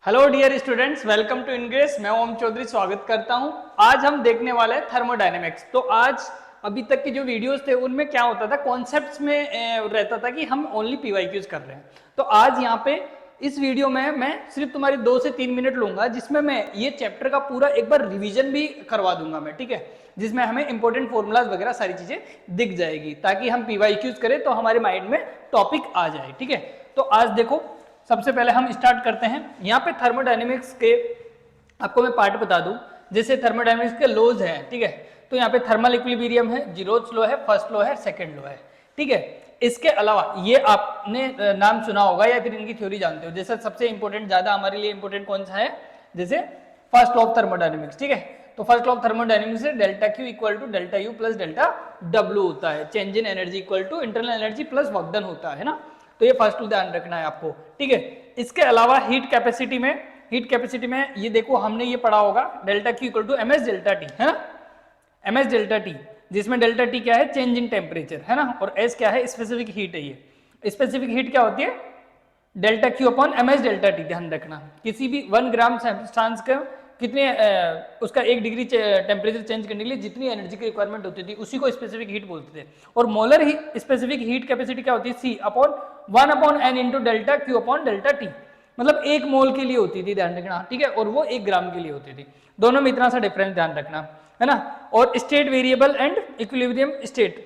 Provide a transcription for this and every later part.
Hello dear students, welcome to Ingress. मैं ओम चौधरी स्वागत करता हूं। आज हम देखने वाले हैं थर्मोडायनेमिक्स। तो आज अभी तक के जो वीडियोस थे उनमें क्या होता था, कॉन्सेप्ट्स में रहता था कि हम ओनली पीवाईक्यूज कर रहे हैं। तो आज यहाँ पे इस वीडियो में मैं सिर्फ तुम्हारी 2 से 3 मिनट लूंगा, जिसमें मैं ये चैप्टर का पूरा एक बार रिविजन भी करवा दूंगा मैं, ठीक है, जिसमें हमें इंपॉर्टेंट फॉर्मूलाज वगैरह सारी चीजें दिख जाएगी, ताकि हम पीवाईक्यूज करें तो हमारे माइंड में टॉपिक आ जाए। ठीक है, तो आज देखो, सबसे पहले हम स्टार्ट करते हैं। यहाँ पे थर्मोडायनेमिक्स के आपको मैं पार्ट बता दूं, जैसे थर्मोडायनेमिक्स के लॉज हैं, ठीक है। तो यहाँ पे थर्मल इक्विलिब्रियम है, जीरोथ लॉ है, फर्स्ट लॉ है, सेकंड लॉ है, ठीक है। इसके अलावा ये आपने नाम सुना होगा या फिर इनकी थ्योरी जानते हो। जैसे सबसे इंपॉर्टेंट, ज्यादा हमारे लिए इंपॉर्टेंट कौन सा है, जैसे फर्स्ट लॉ ऑफ थर्मोडायनेमिक्स, ठीक है। तो फर्स्ट लॉ ऑफ थर्मोडायनेमिक्स से delta Q equal to delta U plus delta W होता है। Change in energy equal to internal energy plus work done होता है ना। तो ये फर्स्ट टू ध्यान रखना है आपको, ठीक है। इसके अलावा हीट कैपेसिटी में ये देखो, हमने ये पढ़ा होगा delta Q equal to M S delta T, है ना, एम एस डेल्टा टी, जिसमें डेल्टा टी क्या है, चेंज इन टेम्परेचर, है ना, और एस क्या है, स्पेसिफिक हीट है। ये स्पेसिफिक हीट क्या होती है, delta Q upon M S delta T. ध्यान रखना, किसी भी 1 ग्राम सब्सटेंस का कितने उसका 1 डिग्री टेम्परेचर चेंज करने के लिए जितनी एनर्जी की रिक्वायरमेंट होती थी उसी को स्पेसिफिक हीट बोलते थे। और मोलर ही स्पेसिफिक हीट कैपेसिटी क्या होती है, C upon 1 upon N into delta Q upon delta T, मतलब 1 मोल के लिए होती थी, ध्यान रखना, ठीक है, और वो 1 ग्राम के लिए होती थी। दोनों में इतना सा डिफरेंस ध्यान रखना, है ना। और state variable and equilibrium state,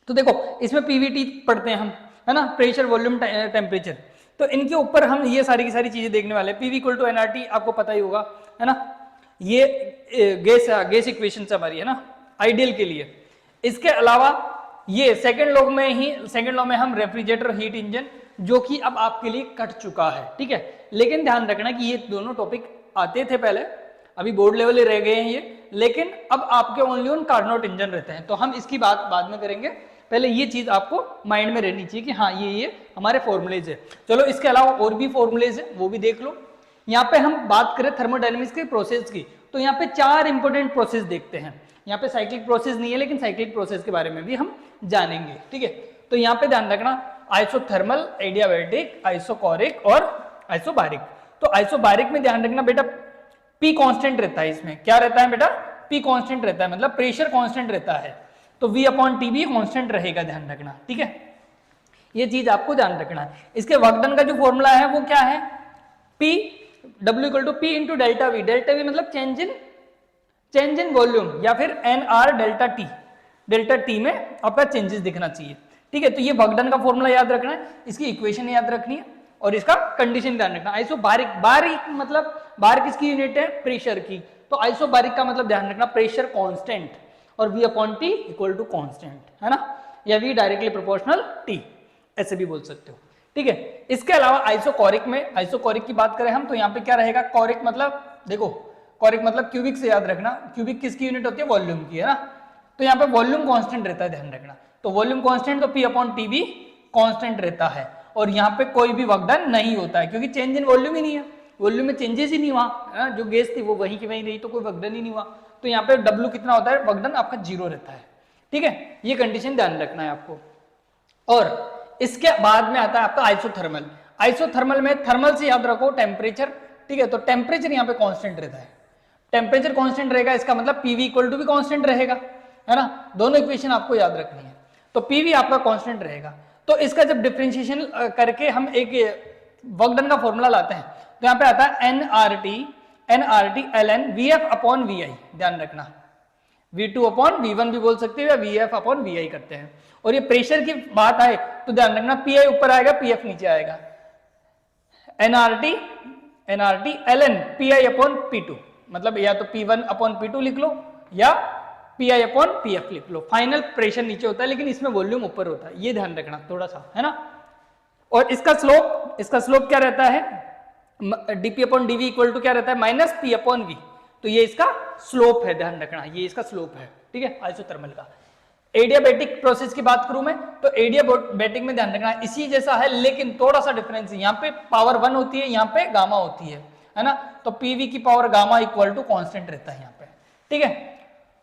तो देखो इसमें पीवीटी पढ़ते हैं हम, है ना, प्रेशर वॉल्यूम टेम्परेचर। तो इनके ऊपर हम ये सारी की सारी चीजें देखने वाले हैं। पीवी इक्वल टू एनआरटी आपको पता ही होगा, है ना, ये गैस इक्वेशन हमारी, है ना, आइडियल के लिए। इसके अलावा ये सेकंड लॉ में हम रेफ्रिजरेटर हीट इंजन, जो कि अब आपके लिए कट चुका है, ठीक है। लेकिन ध्यान रखना कि ये दोनों टॉपिक आते थे पहले, अभी बोर्ड लेवल रह गए हैं ये, लेकिन अब आपके ओनली ऑन कार्नोट इंजन रहते हैं। तो हम इसकी बात बाद में करेंगे, पहले ये चीज आपको माइंड में रहनी चाहिए कि हाँ ये हमारे फॉर्मुलेज है। चलो इसके अलावा और भी फॉर्मुलेज है, वो भी देख लो। यहाँ पे हम बात करें थर्मोडायनेमिक्स के प्रोसेस की, तो यहाँ पे 4 इंपॉर्टेंट प्रोसेस देखते हैं। यहाँ पे साइक्लिक प्रोसेस नहीं है, लेकिन साइक्लिक प्रोसेस के बारे में भी हम जानेंगे, ठीक है। तो यहाँ पे ध्यान रखना, आइसोथर्मल, एडियाबैटिक, आइसोकोरिक और आइसोबारिक। तो आइसोबारिक में ध्यान रखना बेटा, पी कांस्टेंट रहता है। इसमें क्या रहता है बेटा, पी कांस्टेंट रहता है, मतलब प्रेशर कांस्टेंट रहता है। तो V अपॉन टी भी कांस्टेंट रहेगा, ध्यान रखना, ठीक है। ये चीज आपको ध्यान रखना है। इसके वर्क डन का जो फॉर्मूला है वो क्या है, P W equal to P into delta V। Delta V मतलब चेंज इन वॉल्यूम, या फिर NR delta T। Delta T में आपका चेंजेस दिखना चाहिए, ठीक है। तो ये वर्क डन का फॉर्मूला याद रखना है, इसकी इक्वेशन याद रखनी है, और इसका कंडीशन ध्यान रखना। आइसोबारिक, बारिक मतलब बार किसकी यूनिट है, प्रेशर की। तो आइसोबारिक का मतलब ध्यान रखना प्रेशर कांस्टेंट, और V upon T equal to constant, है ना, या V डायरेक्टली प्रोपोर्शनल T, ऐसे भी बोल सकते हो, ठीक है। इसके अलावा आइसोकोरिक में, आइसोकोरिक की बात करें हम, तो यहाँ पे क्या रहेगा, कोरिक मतलब देखो, कोरिक मतलब क्यूबिक से याद रखना, क्यूबिक किसकी यूनिट होती है, वॉल्यूम की, है ना। तो यहाँ पे वॉल्यूम कांस्टेंट रहता है, ध्यान रखना। तो वॉल्यूम कांस्टेंट, तो P अपॉन टी भी कांस्टेंट रहता है, और यहाँ पे कोई भी वर्क डन नहीं होता है, क्योंकि चेंज इन वॉल्यूम ही नहीं है, वॉल्यूम में चेंजेस ही नहीं हुआ, जो गैस थी वो वहीं की वहीं रही, तो कोई वर्क डन ही नहीं हुआ। तो यहाँ पे W कितना होता है, वर्क डन आपका 0 रहता है, ठीक है। ये कंडीशन ध्यान रखना है आपको। और इसके बाद में आता है आपका आइसोथर्मल। आइसोथर्मल में थर्मल से याद रखो टेम्परेचर, ठीक है। तो टेम्परेचर यहाँ पे कांस्टेंट रहता है, टेम्परेचर कांस्टेंट रहेगा, इसका मतलब पीवी इक्वल टू भी कांस्टेंट रहेगा, है ना। दोनों इक्वेशन आपको याद रखनी है। तो पीवी आपका कांस्टेंट रहेगा। तो इसका जब डिफरेंशिएशन करके हम एक वर्क डन का फॉर्मूला लाते हैं, तो यहाँ पे आता है NRT ln VF upon V I, ध्यान रखना। V2 अपॉन V1 भी बोल सकते हो, या VF अपॉन VI करते हैं। और ये प्रेशर की बात आए तो ध्यान रखना, PI ऊपर आएगा, PF नीचे आएगा। NRT ln PI upon P2, मतलब या तो P1 अपॉन P2 लिख लो, या PI अपॉन PF लिख लो। फाइनल प्रेशर नीचे होता है, लेकिन इसमें वॉल्यूम ऊपर होता है, ये ध्यान रखना थोड़ा सा, है ना। और इसका स्लोप क्या रहता है, dP upon dV equal to क्या रहता है, माइनस P अपॉन V। तो ये इसका स्लोप है, ध्यान रखना, ये इसका स्लोप है, ठीक है, आइसोथर्मल का। एडियाबैटिक प्रोसेस की बात करूं मैं, तो एडियाबैटिक में ध्यान रखना इसी जैसा है, लेकिन थोड़ा सा डिफरेंस है। यहाँ पे पावर 1 होती है, यहाँ पे गामा होती है ना। तो पीवी की power gamma equal to constant रहता है यहाँ पे, ठीक है।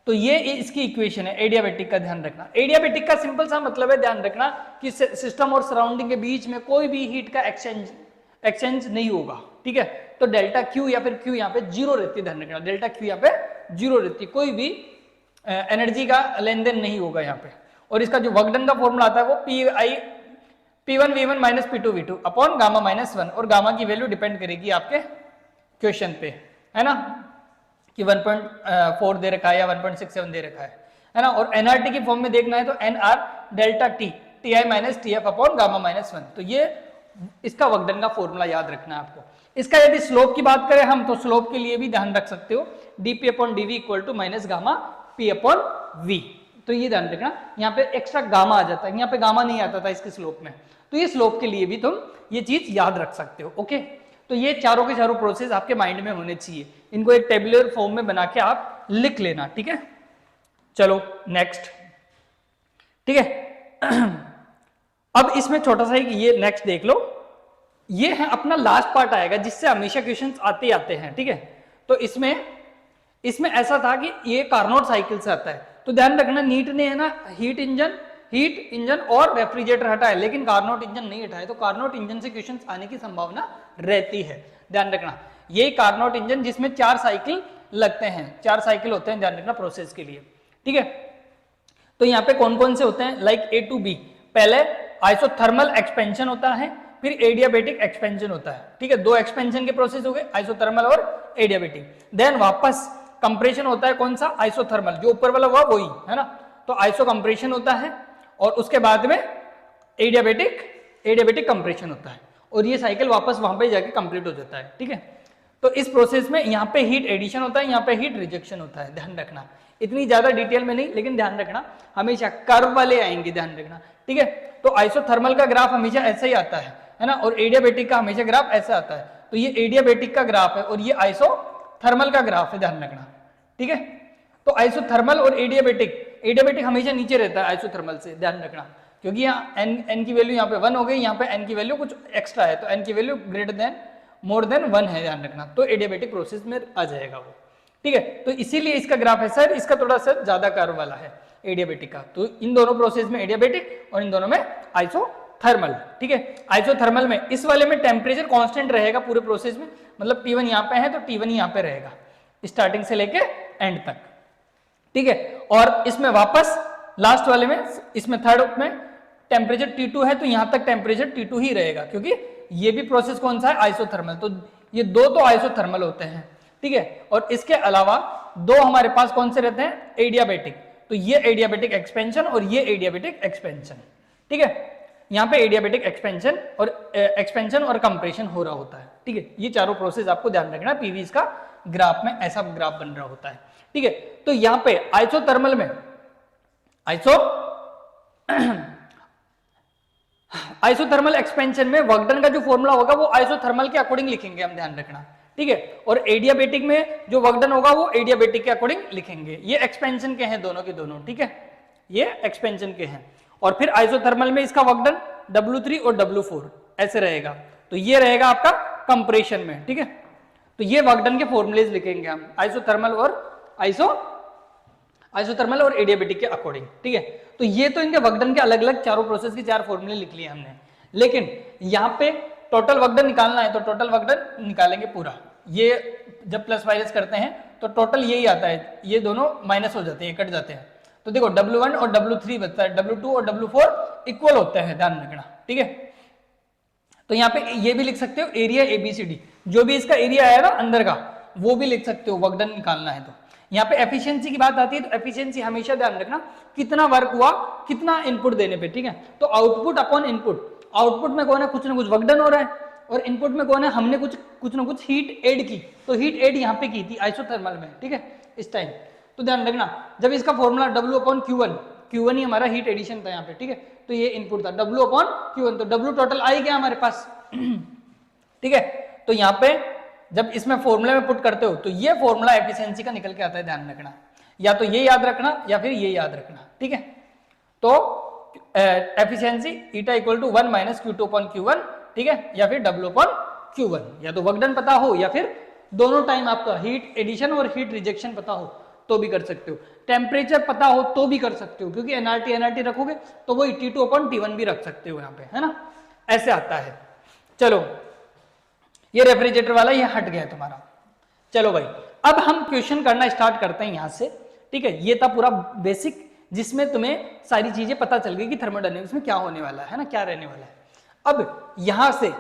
तो ये इसकी इक्वेशन है एडियाबैटिक का, ध्यान रखना। एडियाबैटिक का सिंपल सा मतलब है, ध्यान रखना, कि सिस्टम और सराउंडिंग के बीच में कोई भी हीट का एक्सचेंज नहीं होगा, ठीक है। तो डेल्टा क्यू या फिर क्यू यहाँ पे जीरो रहती है, ध्यान रखना डेल्टा क्यू यहाँ पे जीरो रहती है, कोई भी एनर्जी का लेन देन नहीं होगा यहाँ पे। और इसका जो वर्क डन का फॉर्मूला आता है वो P1 V1 minus P2 V2 upon gamma minus 1, और गामा की वैल्यू डिपेंड करेगी आपके क्वेश्चन पे, है ना, कि 1.4 दे रखा है या 1.67 दे रखा है ना। और एनआरटी की फॉर्म में देखना है तो NR delta T T minus T F upon gamma minus 1, तो ये इसका वर्क डन का फॉर्मूला याद रखना है आपको। इसका यदि स्लोप की बात करें हम तो स्लोप के लिए भी ध्यान रख सकते हो, dp upon dv equal to minus gamma p upon v, तो ये ध्यान रखना यहाँ पे एक्स्ट्रा गामा आ जाता है, यहाँ पे गामा नहीं आता था इसके स्लोप में, तो ये स्लोप के लिए भी तुम ये चीज याद रख सकते हो। ओके, तो ये चारों के चारों प्रोसेस आपके माइंड में होने चाहिए, इनको एक टेबुलर फॉर्म में बना के आप लिख लेना, ठीक है। चलो नेक्स्ट, ठीक है। अब इसमें छोटा सा ये नेक्स्ट देख लो, ये है अपना लास्ट पार्ट आएगा जिससे हमेशा क्वेश्चंस आते ही आते हैं, ठीक है। तो इसमें ऐसा था कि ये कार्नोट साइकिल से आता है, तो ध्यान रखना नीट ने है ना हीट इंजन और रेफ्रिजरेटर हटाया लेकिन कार्नोट इंजन नहीं हटाया, तो कार्नोट इंजन से क्वेश्चंस आने की संभावना रहती है, ध्यान रखना। ये कार्नोट इंजन जिसमें 4 साइकिल लगते हैं, 4 साइकिल होते हैं, ध्यान रखना प्रोसेस के लिए, ठीक है। तो यहाँ पे कौन कौन से होते हैं, लाइक A to B, पहले आइसोथर्मल एक्सपेंशन होता है, फिर एडियाबेटिक एक्सपेंशन होता है, ठीक है। 2 एक्सपेंशन के प्रोसेस हो गए, आइसोथर्मल और एडियाबेटिक। देन वापस कंप्रेशन होता है, कौन सा, आइसोथर्मल, जो ऊपर वाला हुआ वही है ना, तो आइसो कंप्रेशन होता है, और उसके बाद में एडियाबेटिक कंप्रेशन होता है, और ये साइकिल वापस वहां पे जाके कंप्लीट हो जाता है, ठीक है। तो इस प्रोसेस में यहाँ पे हीट एडिशन होता है, यहाँ पे हीट रिजेक्शन होता है, ध्यान रखना, इतनी ज्यादा डिटेल में नहीं, लेकिन ध्यान रखना हमेशा कर्व वाले आएंगे, ध्यान रखना, ठीक है। तो आइसोथर्मल का ग्राफ हमेशा ऐसा ही आता है ना, और एडियाबेटिक का हमेशा ग्राफ ऐसा आता है, तो ये एडियाबेटिक का ग्राफ है और ये आइसोथर्मल का ग्राफ है, ध्यान रखना, ठीक है। तो आइसोथर्मल और एडियाबेटिक हमेशा नीचे रहता है आइसोथर्मल से, ध्यान रखना, क्योंकि यहाँ n की वैल्यू यहाँ पे 1 हो गई, यहाँ पे n की वैल्यू कुछ एक्स्ट्रा है, तो n की वैल्यू मोर देन 1 है, ध्यान रखना, तो एडियाबेटिक प्रोसेस में आ जाएगा वो, ठीक है। तो इसीलिए इसका ग्राफ है सर, इसका थोड़ा सा ज्यादा कर्व वाला है एडियाबेटिक का, तो इन दोनों प्रोसेस में एडियाबेटिक और इन दोनों में आइसोथर्मल, ठीक है। आइसोथर्मल में इस वाले में टेम्परेचर कांस्टेंट रहेगा पूरे प्रोसेस में, मतलब T1 यहाँ पे है तो T1 यहाँ पे रहेगा स्टार्टिंग से लेके एंड तक, ठीक है। और इसमें वापस लास्ट वाले में, इसमें थर्ड में टेम्परेचर T2 है तो यहां तक टेम्परेचर T2 ही रहेगा, क्योंकि ये भी प्रोसेस कौन सा है, आइसोथर्मल, तो ये 2 तो आइसोथर्मल होते हैं, ठीक है। और इसके अलावा 2 हमारे पास कौन से रहते हैं, एडियाबेटिक, तो ये एडियाबेटिक एक्सपेंशन और ये एडियाबेटिक एक्सपेंशन, ठीक है। यहाँ पे एडियाबेटिक एक्सपेंशन और कंप्रेशन हो रहा होता है, ठीक है। ये चारों प्रोसेस आपको ध्यान रखना, पीवी इसका ग्राफ में ऐसा ग्राफ बन रहा होता है, ठीक है। तो यहाँ पे आइसोथर्मल में आइसोथर्मल एक्सपेंशन में वर्क डन का जो फॉर्मूला होगा वो आइसोथर्मल के अकॉर्डिंग लिखेंगे हम, ध्यान रखना, ठीक है। और एडियाबेटिक में जो वर्क डन होगा वो एडियाबेटिक के अकॉर्डिंग लिखेंगे, ये एक्सपेंशन के हैं दोनों के दोनों, ठीक है, ये एक्सपेंशन के हैं। और फिर आइसोथर्मल में इसका वर्क डन W3 और W4 ऐसे रहेगा, तो ये रहेगा आपका कंप्रेशन में, ठीक है। तो ये वर्क डन के फॉर्मूलेज लिखेंगे हम आइसोथर्मल और एडियाबेटिक के अकॉर्डिंग, ठीक है। तो ये तो इनके वर्क डन के अलग अलग चारों प्रोसेस के 4 फॉर्मूले लिख लिए हमने, लेकिन यहाँ पे टोटल वर्क डन निकालना है तो टोटल वर्क डन निकालेंगे पूरा, ये जब प्लस माइनस करते हैं तो टोटल यही आता है, ये दोनों माइनस हो जाते हैं, कट जाते हैं, तो देखो W1 और W3 बचता है, W2 और W4 इक्वल होते हैं, ध्यान रखना, ठीक है। तो यहाँ पे ये भी लिख सकते हो एरिया ABCD, जो भी इसका एरिया आया ना अंदर का वो भी लिख सकते हो, वर्क डन निकालना है तो। यहाँ पे एफिशिएंसी की बात आती है तो एफिशिएंसी हमेशा ध्यान रखना कितना वर्क हुआ कितना इनपुट देने पे, ठीक है। तो आउटपुट अपॉन इनपुट, आउटपुट में कौन है, कुछ ना कुछ वर्क डन हो रहा है, और इनपुट में कौन है, हमने कुछ ना कुछ हीट ऐड की, तो हीट ऐड यहाँ पे की थी आइसोथर्मल में, ठीक है, इस टाइम। तो ध्यान रखना जब इसका फॉर्मूला W/Q1 ही हमारा हीट एडिशन था यहाँ पे, ठीक है, तो ये इनपुट था W/Q1, तो W टोटल आ ही गया हमारे पास, ठीक है। तो यहाँ पे जब इसमें फॉर्मूले में पुट करते हो तो ये फॉर्मूला एफिशिएंसी का निकल के आता है, ध्यान रखना, या तो ये याद रखना या फिर ये याद रखना, ठीक है। तो efficiency eta equal to 1 - Q2/Q1, ठीक है, या फिर W/Q1, या तो वर्क डन पता हो या फिर दोनों टाइम आपका हीट एडिशन और हीट रिजेक्शन पता हो तो भी कर सकते हो, टेम्परेचर पता हो तो भी कर सकते हो, क्योंकि एनआरटी रखोगे तो वही T2/T1 भी रख सकते हो यहाँ पे, है ना, ऐसे आता है। चलो ये रेफ्रिजरेटर वाला ये हट गया तुम्हारा। चलो भाई, अब हम क्वेश्चन करना स्टार्ट करते हैं यहां से। ठीक है, ये था पूरा बेसिक जिसमें तुम्हें सारी चीजें पता चल गई कि थर्मोडायनेमिक्स में क्या होने वाला है ना, क्या रहने वाला है। अब यहां से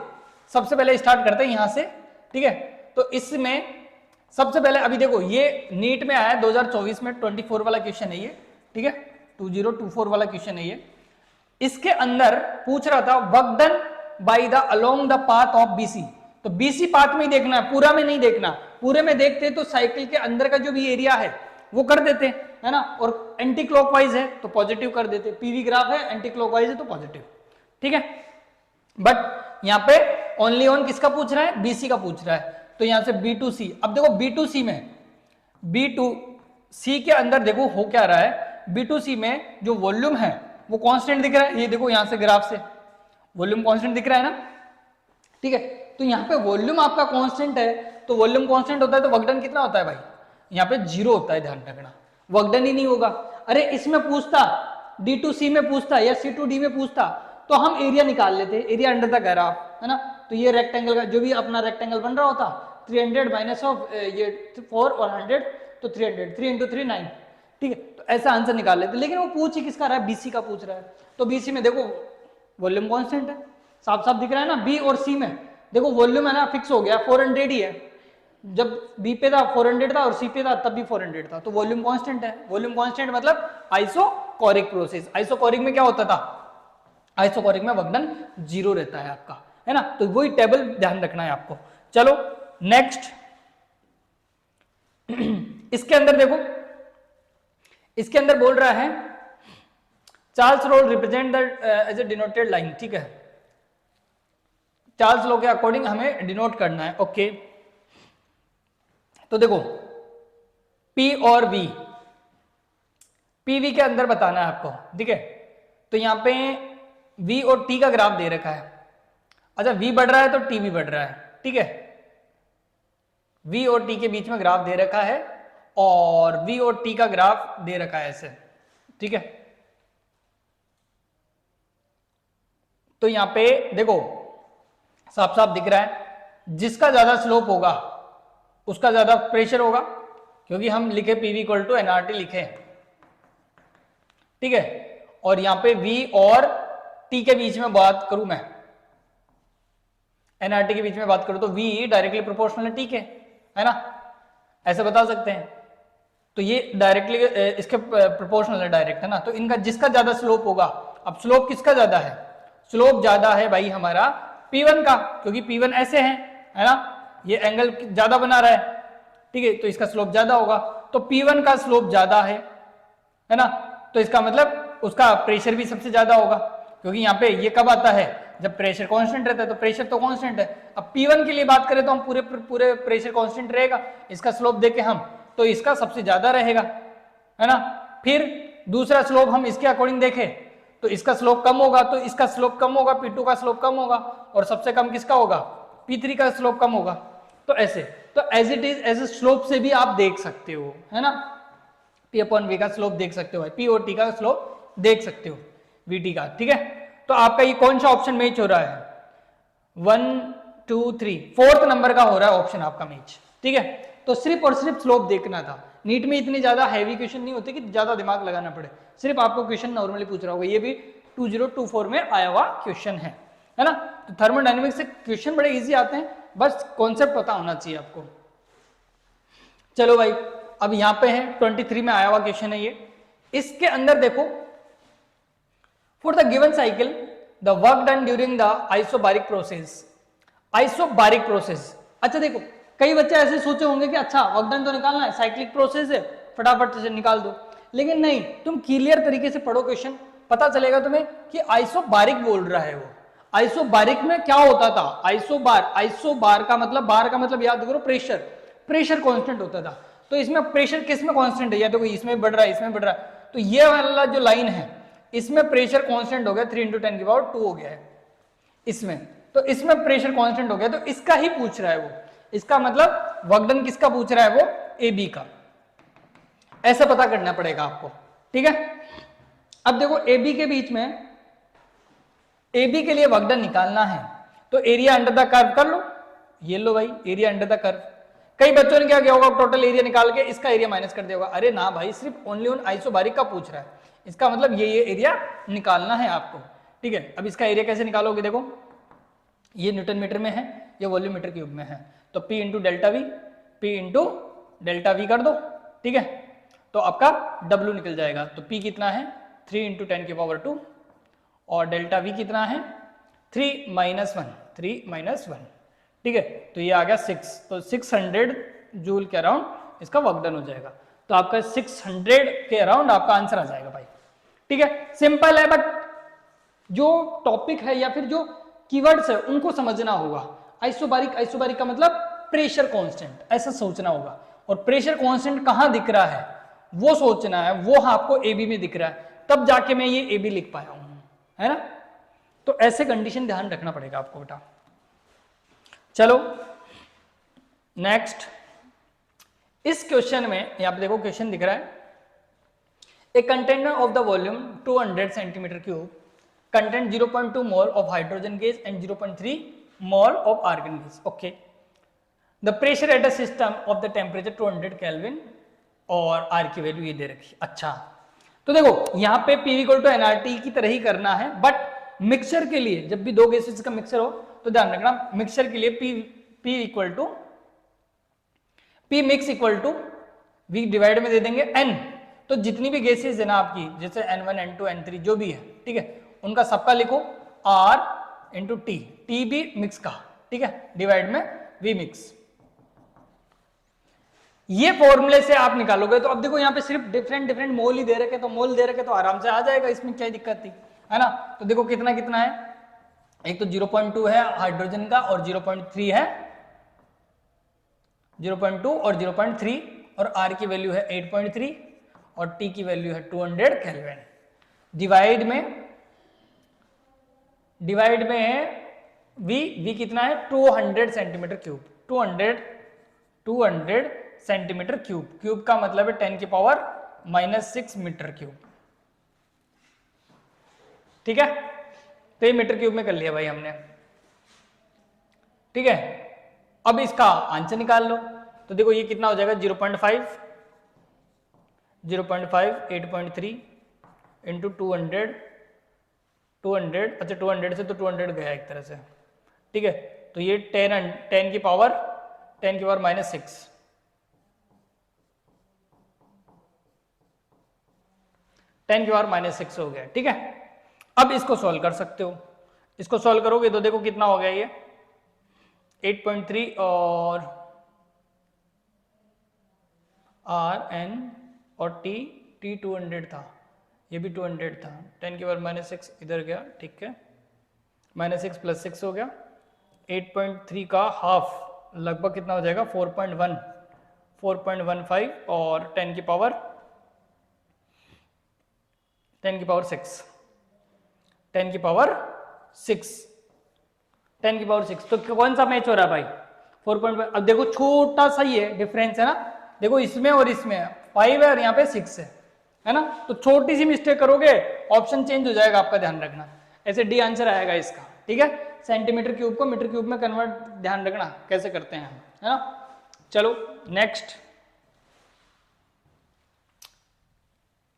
सबसे पहले स्टार्ट करते हैं यहां से। ठीक है, तो इसमें सबसे पहले अभी देखो, ये नीट में आया 2024 में 24 वाला क्वेश्चन है ये। ठीक है, 2024 वाला क्वेश्चन है ये। इसके अंदर पूछ रहा था work done by the along the path of BC. तो बीसी पाथ में ही देखना है, पूरा में नहीं देखना। पूरे में देखते तो साइकिल के अंदर का जो भी एरिया है वो कर देते, है ना, और एंटी क्लॉकवाइज है तो पॉजिटिव कर देते। पीवी ग्राफ है, एंटी क्लॉकवाइज है तो पॉजिटिव। ठीक है, बट यहां पे ओनली ऑन किसका पूछ रहा है, बीसी का पूछ रहा है। तो यहां से B2C, अब देखो B2C में, B2C के अंदर देखो हो क्या रहा है। B2C में जो वॉल्यूम है वो कांस्टेंट दिख रहा है, ये देखो यहां से ग्राफ से वॉल्यूम कांस्टेंट दिख रहा है ना। ठीक है, तो यहां पे वॉल्यूम आपका कांस्टेंट है, तो वॉल्यूम कांस्टेंट होता है तो वर्क डन कितना होता है भाई, यहाँ पे 0 होता है, ध्यान रखना। वर्क डन ही नहीं होगा। अरे इसमें पूछता, D2C में पूछता या C2D में पूछता तो हम एरिया निकाल लेते, एरिया अंडर द ग्राफ, है ना। तो ये रेक्टेंगल का जो भी अपना रेक्टेंगल बन रहा होता 300 माइनस ऑफ ये 4 और 100, तो 300, 3 इंटू 3 9। ठीक है, तो ऐसा आंसर निकाल लेते। लेकिन वो पूछ ही किसका रहा है, बीसी का पूछ रहा है। तो बीसी में देखो वॉल्यूम कांस्टेंट है, साफ साफ दिख रहा है ना। बी और सी में देखो वॉल्यूम है ना फिक्स हो गया, 400 ही है। जब बी पे था 400 था और सी पे था तब भी 400 था, तो वॉल्यूम कांस्टेंट है। वॉल्यूम कांस्टेंट मतलब आइसोकोरिक प्रोसेस। आइसोकोरिक में क्या होता था, आइसोकोरिक में वर्क डन 0 रहता है आपका, है ना। तो वही टेबल ध्यान रखना है आपको। चलो नेक्स्ट, इसके अंदर देखो, इसके अंदर बोल रहा है Charles law represent the as a denoted line. ठीक है, चार्ल्स लॉ के अकॉर्डिंग हमें डिनोट करना है। ओके, तो देखो P और V, PV के अंदर बताना है आपको। ठीक है, तो यहां पे V और T का ग्राफ दे रखा है। अच्छा, V बढ़ रहा है तो T भी बढ़ रहा है। ठीक है, V और T के बीच में ग्राफ दे रखा है और V और T का ग्राफ दे रखा है ऐसे। ठीक है, तो यहां पे देखो साफ साफ दिख रहा है, जिसका ज्यादा स्लोप होगा उसका ज्यादा प्रेशर होगा, क्योंकि हम लिखे PV इक्वल टू NRT लिखे। ठीक है, और यहां पे V और T के बीच में बात करूं मैं, NRT के बीच में बात करूं तो V डायरेक्टली प्रोपोर्शनल है T के, है ना, ऐसे बता सकते हैं। तो ये डायरेक्टली इसके प्रोपोर्शनल है, डायरेक्ट, है ना। तो इनका जिसका ज्यादा स्लोप होगा, अब स्लोप किसका ज्यादा है, स्लोप ज्यादा है भाई हमारा P1 का, क्योंकि P1 ऐसे है ना, ये एंगल ज्यादा बना रहा है। ठीक है, तो इसका स्लोप ज्यादा होगा, तो P1 का स्लोप ज्यादा है ना। तो इसका मतलब उसका प्रेशर भी सबसे ज्यादा होगा, क्योंकि यहाँ पे ये कब आता है, जब प्रेशर कांस्टेंट रहता है। तो प्रेशर तो कांस्टेंट है। अब P1 के लिए बात करें तो हम पूरे प्रेशर कांस्टेंट रहेगा, इसका स्लोप देके हम, तो इसका सबसे ज्यादा रहेगा, है ना। फिर दूसरा स्लोप हम इसके अकॉर्डिंग देखें तो इसका स्लोप कम होगा, तो इसका स्लोप कम होगा, P2 का स्लोप कम होगा, और सबसे कम किसका होगा, P3 का स्लोप कम होगा। तो ऐसे, तो as it is as a slope से भी आप देख सकते हो, है ना। P अपॉन V का स्लोप देख सकते हो, P और T का स्लोप देख सकते हो, VT का। ठीक है, तो आपका ये कौन सा ऑप्शन मैच हो रहा है, 1 2 3 4th नंबर का हो रहा है ऑप्शन आपका मैच। ठीक है, तो सिर्फ और सिर्फ स्लोप देखना था। नीट में इतनी ज्यादा हैवी क्वेश्चन नहीं होते कि ज्यादा दिमाग लगाना पड़े, सिर्फ आपको क्वेश्चन नॉर्मली पूछ रहा होगा। ये भी 2024 में आया हुआ क्वेश्चन है ना। तो थर्मोडायनेमिक्स से क्वेश्चन बड़े इजी आते हैं, बस कॉन्सेप्ट पता होना चाहिए आपको। चलो भाई, अब यहां पे है 23 में आया हुआ क्वेश्चन है ये। इसके अंदर देखो, for the given cycle the work done during the isobaric process. Isobaric process, अच्छा देखो, कई बच्चे ऐसे सोचे होंगे कि अच्छा वर्क डन तो निकालना है, साइक्लिक प्रोसेस है, फटाफट से निकाल दो। लेकिन नहीं, तुम क्लियर तरीके से पढ़ो क्वेश्चन, पता चलेगा तुम्हें कि आइसोबारिक बोल रहा है वो। आइसोबारिक में क्या होता था, आइसोबार का मतलब याद करो प्रेशर कांस्टेंट होता था। तो इसमें प्रेशर किस में कांस्टेंट है, या देखो इसमें बढ़ रहा है, इसमें बढ़ रहा है, तो ये वाला जो लाइन है इसमें प्रेशर कांस्टेंट हो गया 3 × 10⁻² हो गया है इसमें। तो इसमें प्रेशर कांस्टेंट हो गया, तो इसका ही पूछ रहा है वो। इसका मतलब वर्क डन किसका पूछ रहा है वो, AB का। ऐसा पता करना पड़ेगा आपको। ठीक है, अब देखो AB के बीच में, AB के लिए वर्क डन निकालना है तो एरिया अंडर द कर्व कर लो, ये लो भाई एरिया अंडर द कर्व। कई बच्चों ने क्या किया होगा, टोटल एरिया निकाल के इसका एरिया माइनस कर दिया होगा। अरे ना भाई, सिर्फ ओनली ऑन आइसोबारिक का पूछ रहा है, इसका मतलब ये एरिया निकालना है आपको। ठीक है, अब इसका एरिया कैसे निकालोगे, देखो ये न्यूटन मीटर में है, ये वॉल्यूम मीटर क्यूब में है, तो P into delta we, P into delta we कर दो। ठीक है, तो आपका W निकल जाएगा। तो P कितना है 3 इंटू 10 की पावर 2 और डेल्टा V कितना है 3 माइनस 1, 3 माइनस 1। ठीक है, तो ये आ गया 6, तो 600 जूल के अराउंड इसका वर्क डन हो जाएगा। तो आपका 600 के अराउंड आपका आंसर आ जाएगा भाई। ठीक है, सिंपल है, बट जो टॉपिक है या फिर जो कीवर्ड्स है उनको समझना होगा। आइसोबारिक, आइसोबारिक का मतलब प्रेशर कांस्टेंट, ऐसा सोचना होगा। और प्रेशर कांस्टेंट कहां दिख रहा है वो सोचना है, वो आपको AB में दिख रहा है, तब जाके मैं ये AB लिख पाया हूं, है ना। तो ऐसे कंडीशन ध्यान रखना पड़ेगा आपको बेटा। चलो नेक्स्ट, इस क्वेश्चन में यहां पे देखो क्वेश्चन दिख रहा है, a container of the volume 200 centimetre cube content 0.2 mole of hydrogen gas and 0.3 mole of argon gas. Okay, the pressure at a system of the temperature 200 kelvin और आर की वैल्यू ये दे रखी। अच्छा, तो देखो यहाँ पे P इक्वल टू एनआरटी की तरह ही करना है, बट मिक्सचर के लिए जब भी दो गैसेस का मिक्सचर हो तो ध्यान रखना, मिक्सचर के लिए P equal to P mix equal to V divide में दे देंगे N। तो जितनी भी गैसेस है ना आपकी, जैसे N1 N2 N3 जो भी है, ठीक है, उनका सबका लिखो R इंटू T, T भी मिक्स का, ठीक है, डिवाइड में V मिक्स। ये फॉर्मूले से आप निकालोगे। तो अब देखो यहाँ पे सिर्फ डिफरेंट डिफरेंट मोल ही दे रखे, तो मोल दे रखे तो आराम से आ जाएगा, इसमें क्या दिक्कत थी, है ना। तो देखो कितना कितना है, एक तो 0.2 है हाइड्रोजन का और 0.3 है, 0.2 और 0.3, और R की वैल्यू है 8.3 और T की वैल्यू है 200 केल्विन। डिवाइड में है V कितना है 200 centimetre cube, 200 centimetre cube, cube का मतलब है 10 की पावर -6 मीटर क्यूब। ठीक है, तो ये मीटर क्यूब में कर लिया भाई हमने। ठीक है, अब इसका आंसर निकाल लो। तो देखो ये कितना हो जाएगा 0.5, 8.3 इंटू 200, अच्छा 200 से तो 200 गया एक तरह से। ठीक है, तो ये 10 की पावर -6, 10 की पावर -6 हो गया। ठीक है, अब इसको सॉल्व कर सकते हो। इसको सॉल्व करोगे तो देखो कितना हो गया, ये 8.3 और Rn और T 200 था, ये भी 200 था, 10 की पावर -6 इधर गया। ठीक है, -6 + 6 हो गया, 8.3 का हाफ लगभग कितना हो जाएगा 4.15 और 10 की पावर 6, 10 की पावर 6, तो कौन सा मैच हो रहा है भाई 4.5। अब देखो छोटा सा ही है डिफरेंस, है ना, देखो इसमें और इसमें 5 है और यहाँ पे 6 है ना। तो छोटी सी मिस्टेक करोगे ऑप्शन चेंज हो जाएगा, आपका ध्यान रखना। ऐसे डी आंसर आएगा इसका। ठीक है, सेंटीमीटर क्यूब को मीटर क्यूब में कन्वर्ट ध्यान रखना कैसे करते हैं, है ना। चलो नेक्स्ट,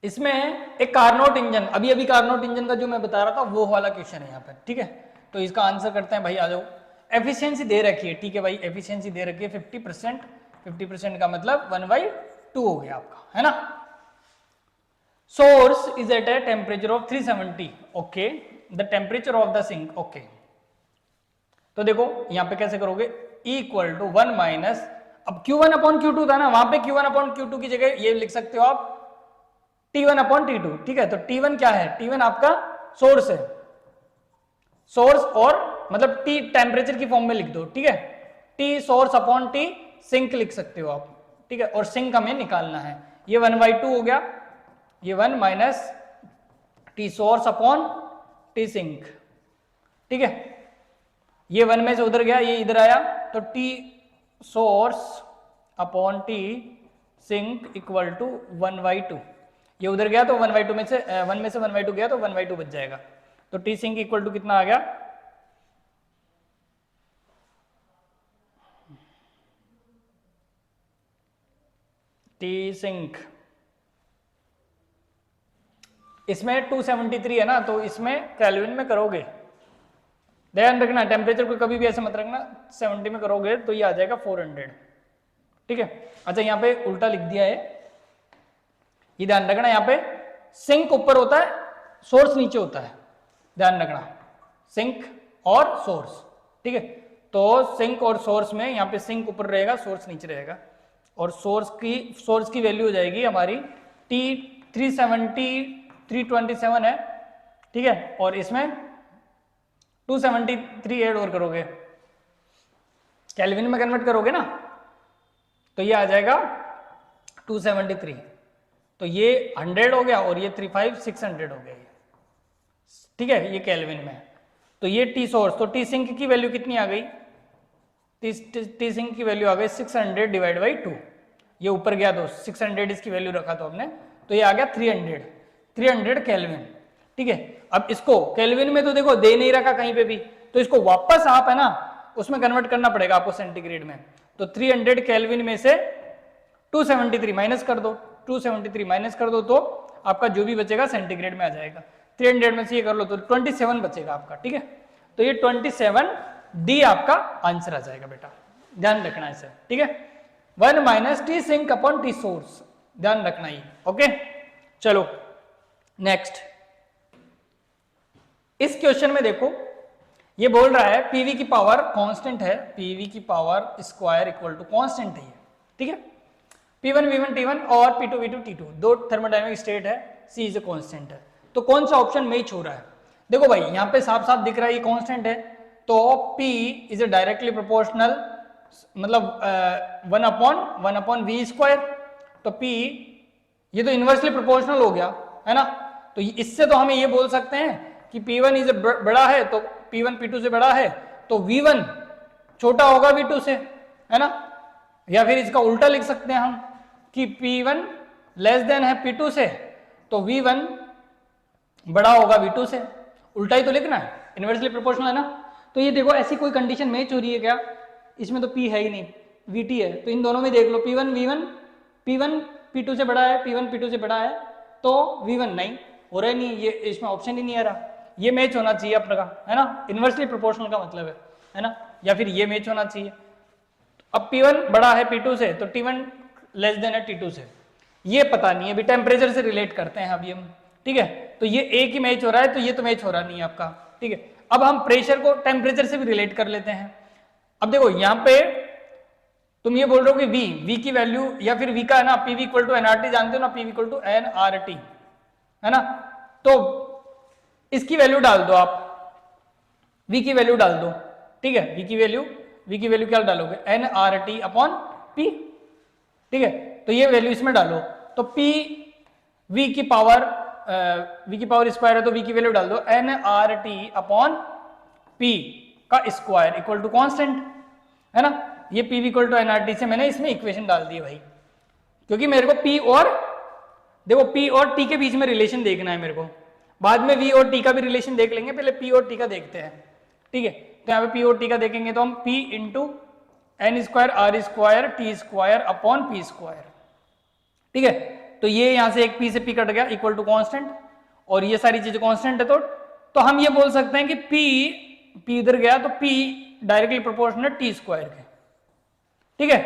इसमें एक कार्नोट इंजन, अभी कार्नोट इंजन का जो मैं बता रहा था वो वाला क्वेश्चन है यहाँ पर। ठीक है, तो इसका आंसर करते हैं भाई, आ जाओ। एफिशिएंसी दे रखी है, ठीक है भाई, एफिशिएंसी दे रखी है 50%, 50% का मतलब 1/2 हो गया आपका, है ना। Source is at a temperature of 370, okay, the temperature of the sink, okay. तो देखो यहां पे कैसे करोगे, इक्वल टू 1 माइनस, अब Q1/Q2 था ना, वहां पे Q1/Q2 की जगह ये लिख सकते हो आप T1/T2। ठीक है, तो T1 क्या है, T1 आपका सोर्स है, सोर्स, और मतलब T टेम्परेचर की फॉर्म में लिख दो। ठीक है, T source upon T sink लिख सकते हो आप। ठीक है, और सिंक हमें निकालना है, ये 1/2 हो गया, ये 1 minus T source upon T sink. ठीक है, ये 1 में से उधर गया, ये इधर आया, तो T source upon T sink equal to 1/2। ये उधर गया तो 1/2 में से 1 में से 1/2 गया तो 1/2 बच जाएगा। तो T सिंक इक्वल टू कितना आ गया टी सिंक, इसमें 273 है ना, तो इसमें केल्विन में करोगे, ध्यान रखना टेम्परेचर को कभी भी ऐसे मत रखना, 70 में करोगे तो ये आ जाएगा 400, ठीक है। अच्छा यहाँ पे उल्टा लिख दिया है, ये ध्यान रखना, यहाँ पे सिंक ऊपर होता है, सोर्स नीचे होता है, ध्यान रखना, सिंक और सोर्स, ठीक है। तो सिंक और सोर्स में यहाँ पे सिंक ऊपर रहेगा, सोर्स नीचे रहेगा, और सोर्स की वैल्यू हो जाएगी हमारी T 327 है, ठीक है, और इसमें 273 ऐड और करोगे, केल्विन में कन्वर्ट करोगे ना, तो ये आ जाएगा 273, तो ये 100 हो गया और ये 600 हो गया, ठीक है, ये केल्विन में। तो ये टी सोर्स, तो टी सिंक की वैल्यू कितनी आ गई, टी सिंक की वैल्यू आ गई 600 डिवाइड बाई 2, ये ऊपर गया तो 600 इसकी वैल्यू रखा तो हमने, तो ये आ गया 300 केल्विन, ठीक है। अब इसको केल्विन में तो देखो दे नहीं रखा कहीं पे भी, तो इसको वापस आप है ना उसमें कन्वर्ट करना पड़ेगा आपको सेंटीग्रेड में, तो 300 केल्विन में से 273 माइनस कर दो, 273 माइनस कर दो तो आपका जो भी बचेगा सेंटीग्रेड में आ जाएगा, 300 में से ये कर लो तो 27 बचेगा आपका, ठीक है। तो ये 27 डी आपका आंसर आ जाएगा बेटा, ध्यान रखना इसे, ठीक है। 1 minus T sink upon T source, ध्यान रखना ही, ओके। चलो नेक्स्ट, इस क्वेश्चन में देखो ये बोल रहा है पीवी की पावर कांस्टेंट है, पीवी की power square equal to constant है, ठीक है। P1 V1 T1 और P2 V2 T2 दो थर्मोडायनेमिक स्टेट है, C इज ए कांस्टेंट है, तो कौन सा ऑप्शन मैच हो रहा है, देखो भाई यहाँ पे साफ साफ दिख रहा है ये कांस्टेंट है, तो P is a directly proportional, मतलब 1 अपॉन V स्क्वायर, तो P ये तो इनवर्सली प्रोपोर्शनल हो गया है ना, तो इससे तो हमें ये बोल सकते हैं कि P1 इज बड़ा है, तो P1 P2 से बड़ा है, तो V1 छोटा होगा V2 से, है ना, या फिर इसका उल्टा लिख सकते हैं हम कि P1 लेस देन है P2 से, तो V1 बड़ा होगा V2 से, उल्टा ही तो लिखना है, इनवर्सली प्रोपोर्शनल है ना। तो ये देखो ऐसी कोई कंडीशन मैच हो रही है क्या, इसमें तो P है ही नहीं, VT है, तो इन दोनों में देख लो P1 P2 से बड़ा है, P1 P2 से बड़ा है, तो V1 नहीं हो रहा है, नहीं, ये इसमें ऑप्शन ही नहीं आ रहा, ये मैच होना चाहिए अपना का, है ना, इनवर्सली प्रोपोर्शनल का मतलब है ना, या फिर ये मैच होना चाहिए। अब P1 बड़ा है P2 से, तो T1 लेस देन है T2 से, ये पता नहीं है, अभी टेम्परेचर से रिलेट करते हैं अभी हम, ठीक है, तो ये एक ही मैच हो रहा है, तो ये तो मैच हो रहा नहीं है आपका, ठीक है। अब हम प्रेशर को टेम्परेचर से भी रिलेट कर लेते हैं। अब देखो यहाँ पे तुम ये बोल रहे हो कि V की वैल्यू, या फिर V का है ना PV इक्वल टू nRT, जानते हो ना, PV इक्वल टू nRT, है ना, तो इसकी वैल्यू डाल दो आप, V की वैल्यू डाल दो, ठीक है, V की वैल्यू क्या डालोगे, nRT अपॉन P, ठीक है, तो ये वैल्यू इसमें डालो, तो P V की पावर स्क्वायर है, तो V की वैल्यू डाल दो, nRT अपॉन P का स्क्वायर इक्वल टू कांस्टेंट, है ना, ये P इक्वल टू nRT से मैंने इसमें इक्वेशन डाल दी है भाई, क्योंकि मेरे को P और देखो P और T के बीच में रिलेशन देखना है मेरे को, बाद में V और T का भी रिलेशन देख लेंगे, पहले P और T का देखते हैं, ठीक है। तो यहाँ पे P और T का देखेंगे तो हम P into N square R square T square upon P square, ठीक है, तो ये यहाँ से एक P से P कट गया इक्वल टू कांस्टेंट, और ये सारी चीजें कांस्टेंट है, तो हम ये बोल सकते हैं कि P इधर गया तो P directly proportional T square के, ठीक है।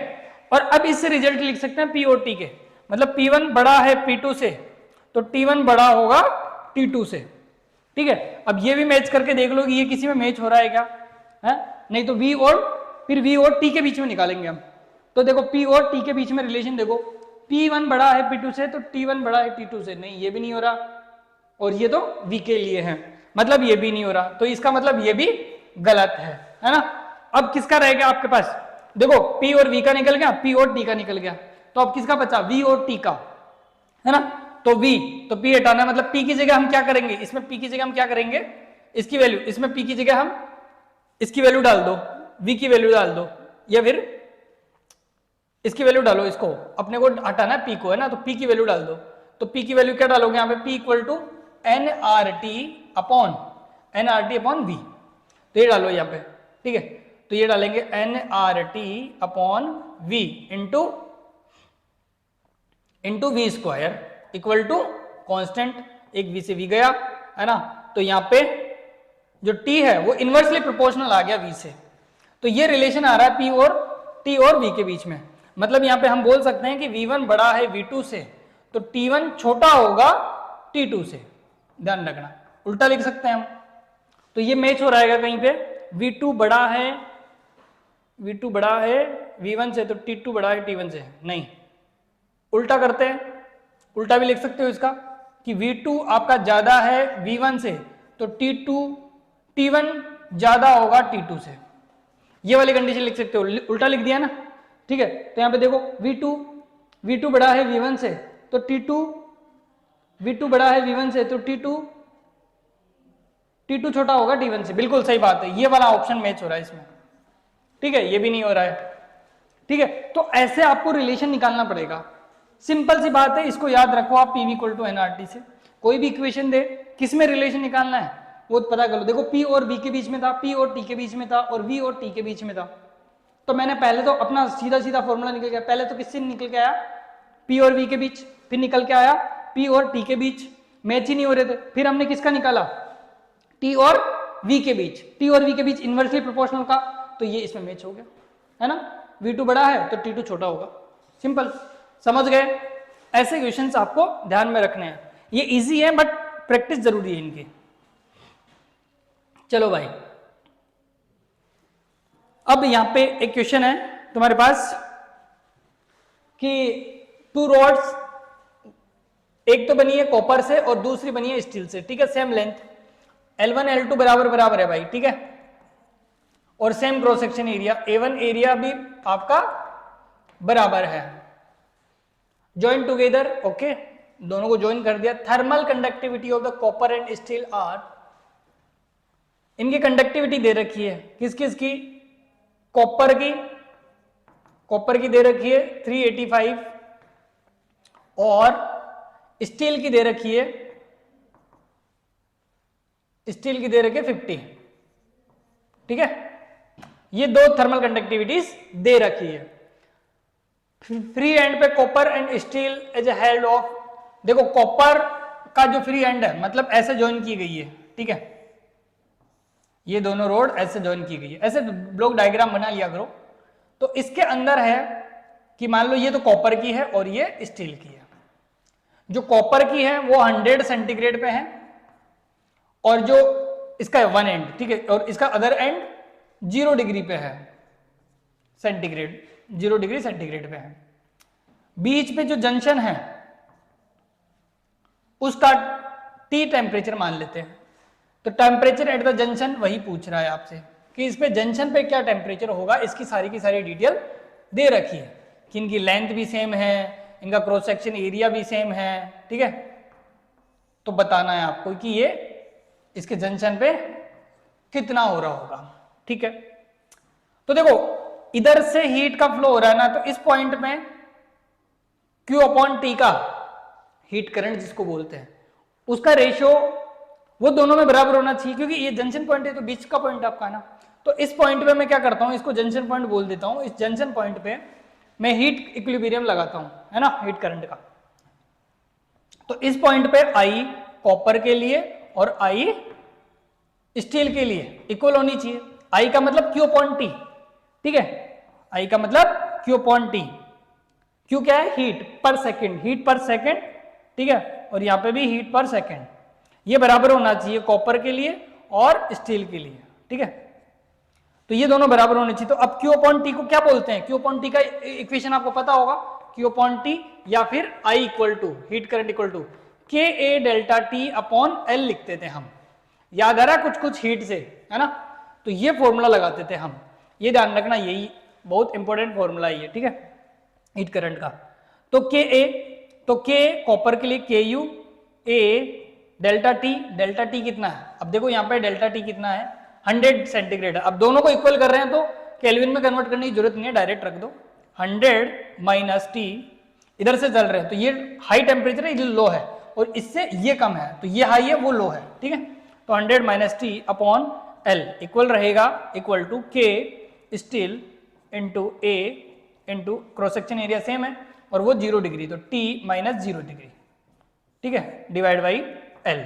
और अब इससे रिजल्ट लिख सकते हैं P और T के, मतलब P1 बड़ा है P2 से, तो T1 बड़ा होगा T2 से, ठीक है। अब ये भी मैच करके देख लो कि ये किसी में मैच हो रहा है क्या, है, नहीं तो V और T के बीच में निकालेंगे हम, तो देखो P और T के बीच में रिलेशन देखो, P1 बड़ा है P2 से, तो T1 बड़ा है T2 से, नहीं ये भी नहीं हो रहा, और ये तो V के लिए है, मतलब ये भी नहीं हो रहा, तो इसका मतलब ये भी गलत है ना। अब किसका रहेगा आपके पास, देखो P और V का निकल गया, P और T का निकल गया, तो अब किसका बचा, V और T का, है ना, तो V, तो P हटाना है, मतलब P की जगह हम क्या करेंगे, इसमें P की जगह हम क्या करेंगे, इसकी वैल्यू, इसमें P की जगह हम इसकी वैल्यू डाल दो, V की वैल्यू डाल दो, या फिर इसकी वैल्यू डालो, इसको अपने को हटाना है P को, है ना, तो P की वैल्यू डाल दो, तो P की वैल्यू क्या डालोगे यहाँ पे, P equal to nRT upon V, तो ये डालो यहाँ पे, ठीक है, तो ये डालेंगे nRT upon V into into V square equal to constant, एक वी से वी गया है ना, तो यहाँ पे जो टी है वो इनवर्सली प्रोपोर्शनल आ गया वी से। तो ये रिलेशन आ रहा है पी और टी और वी के बीच में। मतलब यहाँ पे हम बोल सकते हैं कि V1 बड़ा है V2 से, तो T1 छोटा होगा T2 से। ध्यान रखना, उल्टा लिख सकते हैं हम। तो ये मैच हो रहेगा कहीं पे, V2 बड़ा है V1 से, तो T2 बड़ा है T1 से। नहीं, उल्टा करते हैं, उल्टा भी लिख सकते हो इसका कि V2 आपका ज्यादा है V1 से, तो T1 ज्यादा होगा T2 से। ये वाली कंडीशन लिख सकते हो, उल्टा लिख दिया ना, ठीक है। तो यहां पे देखो V2 बड़ा है V1 से, तो V2 बड़ा है V1 से, तो T2 छोटा होगा T1 से। बिल्कुल सही बात है, ये वाला ऑप्शन मैच हो रहा है इसमें, ठीक है। ये भी नहीं हो रहा है, ठीक है। तो ऐसे आपको रिलेशन निकालना पड़ेगा, सिंपल सी बात है, इसको याद रखो आप। PV इक्वल टू NRT से कोई भी इक्वेशन दे, किस में रिलेशन निकालना है वो पता कर लो। देखो P और V के बीच में था, P और T के बीच में था, और V और T के बीच में था। तो मैंने पहले तो अपना सीधा फॉर्मूला निकल गया। पहले तो किससे निकल के आया, P और V के बीच, फिर निकल के आया P और T के बीच, मैच ही नहीं हो रहे थे। फिर हमने किसका निकाला, T और V के बीच, T और V के बीच इनवर्सली प्रोपोर्शनल का, तो ये इसमें मैच हो गया, है ना। V2 बड़ा है तो T2 छोटा होगा, सिंपल। समझ गए। ऐसे क्वेश्चंस आपको ध्यान में रखने हैं, ये इजी है बट प्रैक्टिस जरूरी है इनकी। चलो भाई, अब यहां पे एक क्वेश्चन है तुम्हारे पास कि 2 रॉड्स, एक तो बनी है कॉपर से और दूसरी बनी है स्टील से, ठीक है। सेम लेंथ L1 L2 बराबर है भाई, ठीक है। और same cross section area, A1 area भी आपका बराबर है। ज्वाइन टुगेदर, ओके, दोनों को ज्वाइन कर दिया। Thermal conductivity of the copper and steel are, इनकी कंडक्टिविटी दे रखी है, किस किस की, कॉपर की दे रखी है 385 और स्टील की दे रखी है 50, ठीक है। ये दो थर्मल कंडक्टिविटीज दे रखी है। फ्री एंड पे copper and steel as a held off, देखो कॉपर का जो फ्री एंड है मतलब ऐसे ज्वाइन की गई है, ठीक है। ये दोनों रोड ऐसे ज्वाइन की गई है, ऐसे ब्लॉक डायग्राम बना लिया करो। तो इसके अंदर है कि मान लो ये तो कॉपर की है और ये स्टील की है। जो कॉपर की है वो 100 सेंटीग्रेड पे है और जो इसका वन एंड, ठीक है, और इसका अदर एंड 0 डिग्री पे है, सेंटीग्रेड 0 डिग्री सेंटीग्रेड पे है। बीच पे जो जंक्शन है उसका T टेम्परेचर मान लेते हैं। तो टेम्परेचर एट द जंक्शन वही पूछ रहा है आपसे कि इस पे जंक्शन पे क्या टेम्परेचर होगा, इसकी सारी की सारी डिटेल दे रखी है कि इनकी लेंथ भी सेम है, इनका क्रॉस सेक्शन एरिया भी सेम है, ठीक है। तो बताना है आपको कि ये इसके जंक्शन पे कितना हो रहा होगा, ठीक है। तो देखो इधर से हीट का फ्लो हो रहा है ना, तो इस पॉइंट में Q अपॉन T का हीट करंट जिसको बोलते हैं उसका रेशियो वो दोनों में बराबर होना चाहिए, क्योंकि ये जंक्शन पॉइंट है तो बीच का पॉइंट आपका ना। तो इस पॉइंट पे मैं क्या करता हूं, इसको जंक्शन पॉइंट बोल देता हूं। इस जंक्शन पॉइंट पे मैं हीट इक्विलिब्रियम लगाता हूं, है ना, हीट करंट का। तो इस पॉइंट पे I कॉपर के लिए और I स्टील के लिए इक्वल होनी चाहिए। I का मतलब Q अपॉन T, ठीक है, I का मतलब Q अपॉन T। Q क्या है, हीट पर सेकेंड, हीट पर सेकेंड, ठीक है, और यहां पे भी हीट पर सेकेंड। ये बराबर होना चाहिए कॉपर के लिए और स्टील के लिए, ठीक है। तो ये दोनों बराबर होने चाहिए। तो अब Q अपॉन T को क्या बोलते हैं, Q अपॉन T का इक्वेशन आपको पता होगा, Q अपॉन T या फिर I equal to heat current equal to KA delta T upon L लिखते थे हम। याद आ रहा है कुछ हीट से, है ना। तो ये फॉर्मूला लगाते थे हम, ये ध्यान रखना, यही बहुत इंपॉर्टेंट फॉर्मूला है ये, ठीक है, हीट करंट का। तो K कॉपर के लिए KU, A डेल्टा T कितना है, अब देखो यहाँ पे डेल्टा T कितना है, 100 सेंटीग्रेड है। अब दोनों को इक्वल कर रहे हैं तो केल्विन में कन्वर्ट करने की जरूरत नहीं है, डायरेक्ट रख दो। 100 माइनस T, इधर से चल रहे हैं तो ये हाई टेम्परेचर है, ये लो है, और इससे ये कम है, तो ये हाई है वो लो है, ठीक है। तो 100 minus T upon L equal रहेगा equal to K steel into A into cross section area same है और वो 0 डिग्री, तो T माइनस 0 डिग्री, ठीक है, डिवाइड बाई L।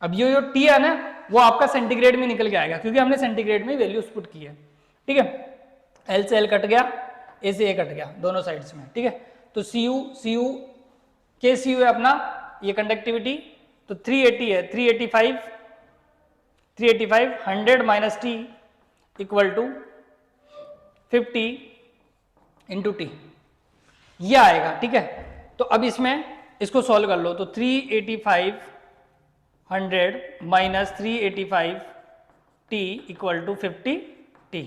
अब ये जो T है ना वो आपका सेंटीग्रेड में निकल के आएगा क्योंकि हमने सेंटीग्रेड में वैल्यूज पुट की है, ठीक है। L से L कट गया, A से A कट गया दोनों साइड्स में, ठीक है। तो Cu KCU है अपना ये कंडक्टिविटी, तो 380 है, 385 100 minus T equal to 50 into T, ये आएगा, ठीक है। तो अब इसमें इसको सॉल्व कर लो, तो 385 100 minus 385 T equal to 50 T।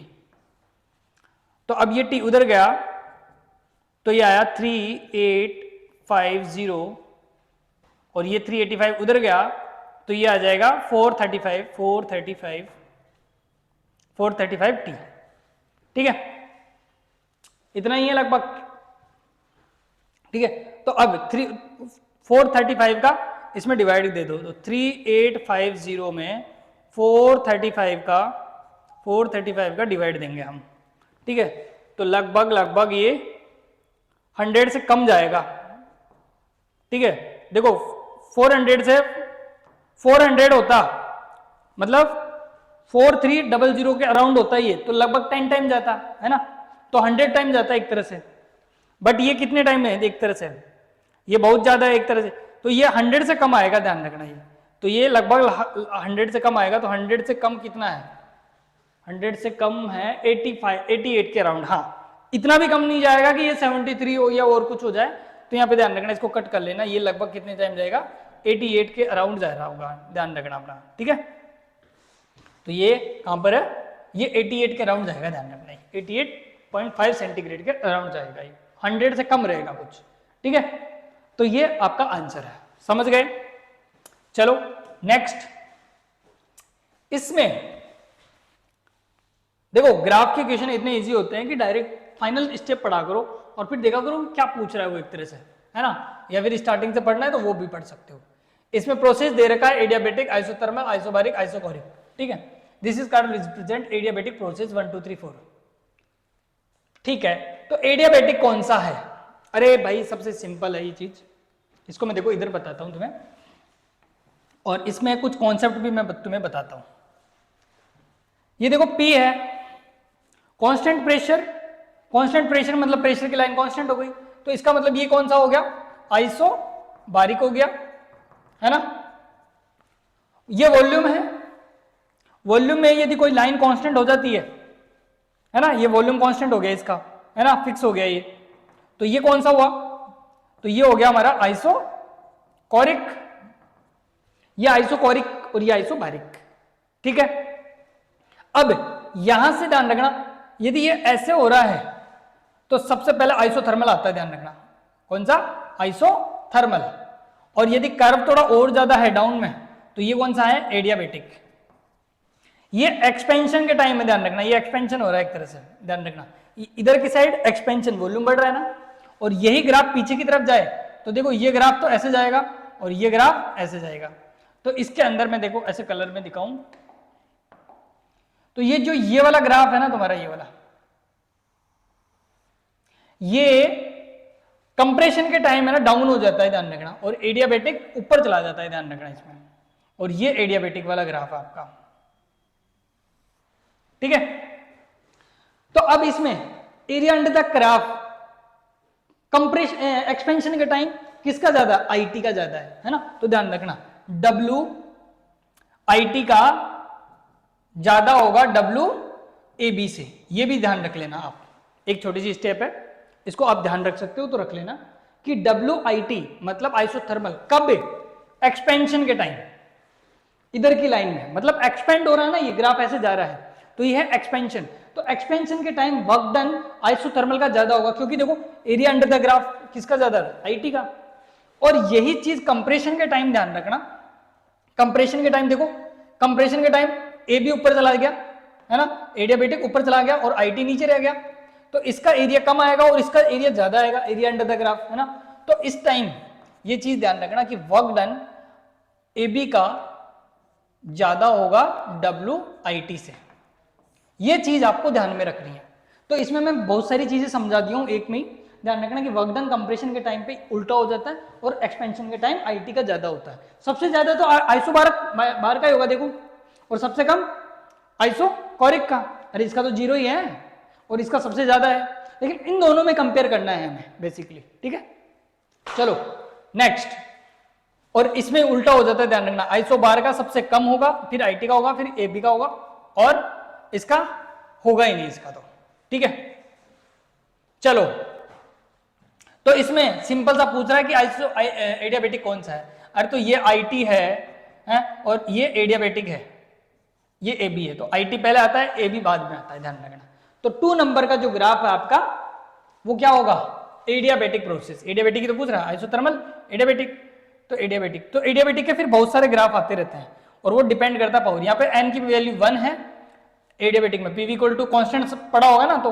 तो अब ये T उधर गया तो ये आया 3850 और ये 385 उधर गया तो ये आ जाएगा 435 T, ठीक है, इतना ही है लगभग, ठीक है। तो अब 435 का इसमें डिवाइड दे दो, तो 3850 में 435 का डिवाइड देंगे हम, ठीक है। तो लगभग ये 100 से कम जाएगा, ठीक है। देखो 400 से 400 होता मतलब 4300 के अराउंड होता ही है, तो लगभग 10 टाइम जाता है ना, तो 100 टाइम जाता है एक तरह से, बट ये कितने टाइम में है एक तरह से, ये बहुत ज्यादा है एक तरह से, तो ये 100 से कम आएगा, ध्यान रखना ये, तो ये लगभग 100 से कम आएगा। तो 100 से कम कितना है, 100 से कम है 88 के अराउंड, हाँ इतना भी कम नहीं जाएगा कि ये 73 हो या और कुछ हो जाए, तो यहाँ पे ध्यान रखना, इसको कट कर लेना, ये लगभग कितने टाइम जाएगा, 88 के अराउंड जा रहा होगा, ध्यान रखना अपना, ठीक है। तो ये कहां पर है, ये 88 के अराउंड जाएगा, ध्यान रखना, 88.5 सेंटीग्रेड के अराउंड जाएगा, ये 100 से कम रहेगा कुछ, ठीक है। तो ये आपका आंसर है, समझ गए। चलो नेक्स्ट, इसमें देखो ग्राफ के क्वेश्चन इतने इजी होते हैं कि डायरेक्ट फाइनल स्टेप पढ़ा करो और फिर देखा करो क्या पूछ रहा है वो एक तरह से, है ना, या फिर स्टार्टिंग से पढ़ना है तो वो भी पढ़ सकते हो। इसमें प्रोसेस दे रखा है एडियाबेटिक, आइसोथर्मल, आइसोबारिक, आइसोकोरिक, ठीक है। This is called represent adiabatic process 1 2 3 4, ठीक है। तो एडियाबेटिक कौन सा है, अरे भाई सबसे सिंपल है ये चीज, इसको मैं देखो इधर बताता हूं तुम्हें, और इसमें कुछ कॉन्सेप्ट भी मैं तुम्हें बताता हूं। ये देखो P है, कांस्टेंट प्रेशर मतलब प्रेशर की लाइन कांस्टेंट हो गई, तो इसका मतलब ये कौन सा हो गया, आइसोबारिक हो गया, है ना। ये वॉल्यूम है, वॉल्यूम में यदि कोई लाइन कांस्टेंट हो जाती है ना, ये वॉल्यूम कांस्टेंट हो गया इसका, है ना, फिक्स हो गया ये, तो ये कौन सा हुआ, तो ये हो गया हमारा आइसोकोरिक, ये आइसोकोरिक और ये आइसोबारिक, ठीक है। अब यहां से ध्यान रखना, यदि ये ऐसे हो रहा है तो सबसे पहले आइसोथर्मल आता है, ध्यान रखना, कौन सा, आइसोथर्मल। और यदि कर्व थोड़ा और ज्यादा है डाउन में तो ये कौन सा है, एडियाबेटिक। ये एक्सपेंशन के टाइम में ध्यान रखना, ये एक्सपेंशन हो रहा है एक तरह से, ध्यान रखना, इधर की साइड एक्सपेंशन, वॉल्यूम बढ़ रहा है ना, और यही ग्राफ पीछे की तरफ जाए तो देखो ये ग्राफ तो ऐसे जाएगा और ये ग्राफ ऐसे जाएगा। तो इसके अंदर में देखो ऐसे कलर में दिखाऊं, तो ये जो ये वाला ग्राफ है ना तुम्हारा, ये वाला, ये कंप्रेशन के टाइम है ना डाउन हो जाता है, ध्यान रखना, और एडियाबेटिक ऊपर चला जाता है, ध्यान रखना इसमें, और ये एडियाबेटिक वाला ग्राफ है आपका, ठीक है। तो अब इसमें area under the graph compression expansion के टाइम किसका ज्यादा, IT का ज्यादा है ना, तो ध्यान रखना WIT का ज्यादा होगा WAB से, ये भी ध्यान रख लेना आप, एक छोटी सी स्टेप है, इसको आप ध्यान रख सकते हो तो रख लेना कि WIT मतलब आइसोथर्मल, कब, एक्सपेंशन के टाइम, इधर की लाइन में, मतलब एक्सपेंड हो रहा है ना, ये ग्राफ ऐसे जा रहा है तो ये है एक्सपेंशन, तो एक्सपेंशन के टाइम वर्क डन आइसोथर्मल का ज्यादा होगा, क्योंकि देखो एरिया अंडर द ग्राफ किसका ज्यादा है, IT का। और यही चीज कंप्रेशन के टाइम ध्यान रखना, कंप्रेशन के टाइम देखो, कंप्रेशन के टाइम AB ऊपर चला गया है ना, एडियाबेटिक ऊपर चला गया और IT नीचे रह गया, तो इसका एरिया कम आएगा और इसका एरिया ज्यादा आएगा, एरिया अंडर द ग्राफ, है ना। तो इस टाइम ये चीज ध्यान रखना कि वर्क डन AB का ज्यादा होगा WIT से, ये चीज आपको ध्यान में रखनी है। तो इसमें मैं बहुत सारी चीजें समझा दी हूं एक में ही, ध्यान रखना कि वर्क डन कंप्रेशन के टाइम पे उल्टा हो जाता है और एक्सपेंशन के टाइम आईटी का ज्यादा होता है। सबसे ज्यादा तो आइसोबार का ही होगा देखो, और सबसे कम आइसोकोरिक का। अरे इसका तो 0 ही है और इसका सबसे ज्यादा है, लेकिन इन दोनों में कंपेयर करना है हमें बेसिकली, ठीक है। चलो नेक्स्ट, और इसमें उल्टा हो जाता है, ध्यान रखना, आइसोबार का सबसे कम होगा, फिर आईटी का होगा, फिर एबी का होगा, और इसका होगा ही नहीं इसका तो, ठीक है। चलो, तो इसमें सिंपल सा पूछ रहा है कि आइसो एडियाबेटिक कौन सा है। अरे तो ये आईटी है और ये एडियाबेटिक है, ये एबी है, तो आईटी पहले आता है, एबी बाद में आता है, ध्यान रखना। तो 2 नंबर का जो ग्राफ है आपका वो क्या होगा, एडियाबेटिक प्रोसेस। एडियाबेटिक ही तो पूछ रहा है, आइसोथर्मल एडियाबेटिक, तो एडियाबेटिक के फिर बहुत सारे ग्राफ आते रहते हैं और वो डिपेंड करता है पावर। यहाँ पे एन की वैल्यू 1 है एडियाबेटिक में, पीवी इक्वल टू कॉन्स्टेंट पढ़ा होगा ना, तो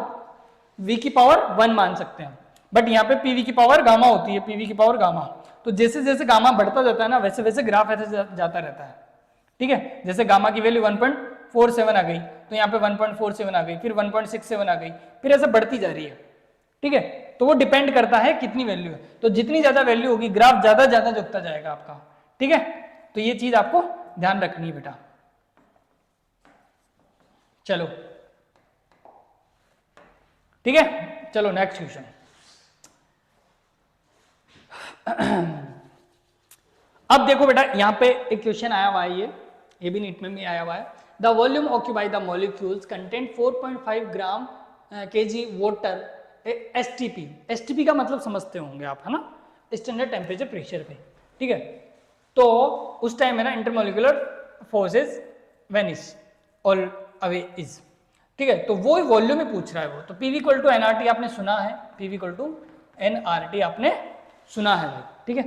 वी की पावर 1 मान सकते हैं, बट यहाँ पे पीवी की पावर गामा होती है, पीवी की पावर गामा। तो जैसे जैसे गामा बढ़ता जाता है ना, वैसे वैसे ग्राफ ऐसे जाता रहता है, ठीक है। जैसे गामा की वैल्यू 1.47 आ गई, तो यहाँ पे 1.47 आ गई, फिर 1.67 आ गई, फिर ऐसे बढ़ती जा रही है, ठीक है। तो वो डिपेंड करता है कितनी वैल्यू है, तो जितनी ज्यादा वैल्यू होगी ग्राफ ज्यादा ज्यादा झुकता जाएगा आपका, ठीक है। तो ये चीज आपको ध्यान रखनी है बेटा। चलो ठीक है, चलो नेक्स्ट क्वेश्चन। अब देखो बेटा, यहां पे एक क्वेश्चन आया हुआ है, ये भी नीट में भी आया हुआ है। The volume occupy the molecules content 4.5 gram kg water STP. STP का मतलब समझते होंगे आप, है ना, स्टैंडर्ड टेम्परेचर प्रेशर पे, ठीक है। तो उस टाइम है ना intermolecular forces Venice all away is, ठीक है। तो वो वॉल्यूम में पूछ रहा है वो। तो पीवी इक्वल टू एनआरटी आपने सुना है, पीवी इक्वल टू एनआरटी आपने सुना है भाई, ठीक है।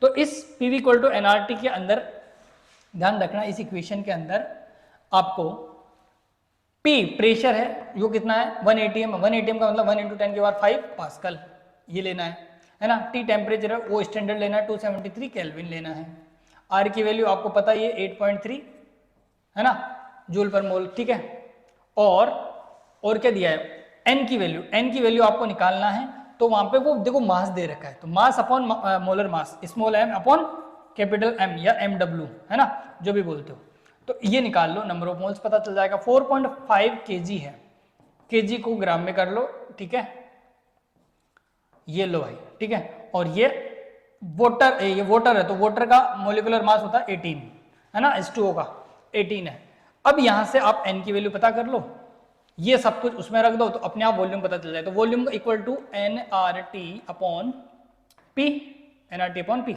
तो इस पीवी इक्वल टू एनआरटी के अंदर ध्यान रखना, इस इक्वेशन के अंदर आपको P प्रेशर है, जो कितना है 1 atm, 1 atm का मतलब 1 × 10⁵ पास्कल, ये लेना है ना। T टेम्परेचर है वो स्टैंडर्ड लेना है 273 केल्विन लेना है। R की वैल्यू आपको पता है ये 8.3 है ना जूल पर मोल, ठीक है। और क्या दिया है, N की वैल्यू आपको निकालना है। तो वहां पे वो देखो मास दे रखा है, तो mass upon molar mass, small m upon capital M या MW, है ना, जो भी बोलते हो। तो ये निकाल लो, नंबर ऑफ मोल्स पता चल जाएगा। 4.5 kg है, kg को ग्राम में कर लो, ठीक है, ये लो भाई, ठीक है। और ये वाटर है, तो वाटर का मोलिकुलर मास होता है 18, है ना, H2O का 18 है। अब यहां से आप N की वैल्यू पता कर लो, ये सब कुछ उसमें रख दो, तो अपने आप वॉल्यूम पता चल जाए। तो volume equal to nRT upon P, nRT upon P।